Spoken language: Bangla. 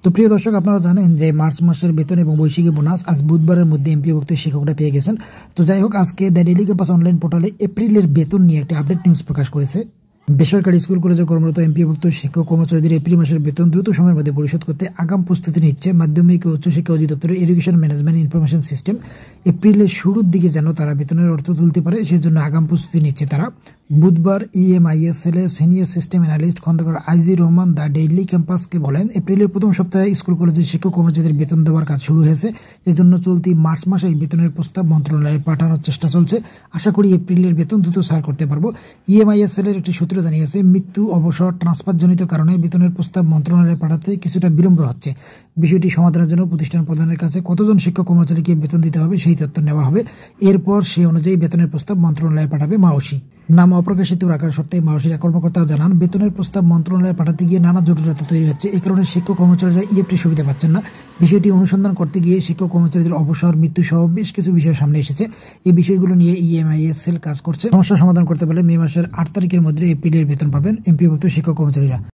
তো প্রিয় দর্শক, আপনারা জানেন যে মার্চ মাসের বেতন এবং বৈশাখী বোনাস আজ বুধবারের মধ্যে এমপিওভুক্ত শিক্ষকরা পেয়ে গেছেন। তো যাই হোক, আজকে দ্য ডেইলি ক্যাম্পাস অনলাইন পোর্টালে এপ্রিলের বেতন নিয়ে একটি আপডেট নিউজ প্রকাশ করেছে। বেসরকারি স্কুল কলেজে কর্মরত এমপিওভুক্ত শিক্ষক কর্মচারীদের এপ্রিল মাসের বেতন দ্রুত সময়ের মধ্যে পরিশোধ করতে আগাম প্রস্তুতি নিচ্ছে মাধ্যমিক ও উচ্চশিক্ষা অধিদপ্তরের এডুকেশন ম্যানেজমেন্ট ইনফরমেশন সিস্টেম। এপ্রিলের শুরুর দিকে যেন তারা বেতনের অর্থ তুলতে পারে, সেজন্য আগাম প্রস্তুতি নিচ্ছে তারা। বুধবার ইএমআইএসএল এর senior system analyst Khandakar Aiji Rahman the daily ক্যাম্পাসকে বলেন, এপ্রিলের প্রথম সপ্তাহে স্কুল কলেজের শিক্ষক কর্মচারীদের বেতন দেওয়ার কাজ শুরু হয়েছে। এজন্য চলতি মার্চ মাসে বেতনের প্রস্তাব মন্ত্রণালয়ে পাঠানোর চেষ্টা চলছে। আশা করি এপ্রিলের বেতন দ্রুত সার করতে পারবো। ইএমআইএসএল এর একটি সূত্র জানিয়েছে, মৃত্যু, অবসর, ট্রান্সফারজনিত কারণে বেতনের প্রস্তাব মন্ত্রণালয়ে পাঠাতে কিছুটা বিলম্ব হচ্ছে। বিষয়টি সমাধানের জন্য প্রতিষ্ঠান প্রধানের কাছে কতজন শিক্ষক কর্মচারীকে বেতন দিতে হবে সেই তথ্য নেওয়া হবে। এরপর সে অনুযায়ী বেতনের প্রস্তাব মন্ত্রণালয়ে পাঠাবে মাওসি। নাম অপ্রকাশিত রাখার সত্ত্বে মাওসির কর্মকর্তা জানান, বেতনের প্রস্তাব মন্ত্রণালয়ে পাঠাতে গিয়ে নানা জটিলতা তৈরি হচ্ছে। এ কারণে শিক্ষক কর্মচারীরা ইএফটি সুবিধা পাচ্ছেন না। বিষয়টি অনুসন্ধান করতে গিয়ে শিক্ষক কর্মচারীদের অবসর, মৃত্যু সহ বেশ কিছু বিষয় সামনে এসেছে। এই বিষয়গুলো নিয়ে ইএমআইএসএল কাজ করছে। সমস্যা সমাধান করতে পারলে মে মাসের 8 তারিখের মধ্যে এপ্রিলের বেতন পাবেন এমপিওভুক্ত শিক্ষক কর্মচারীরা।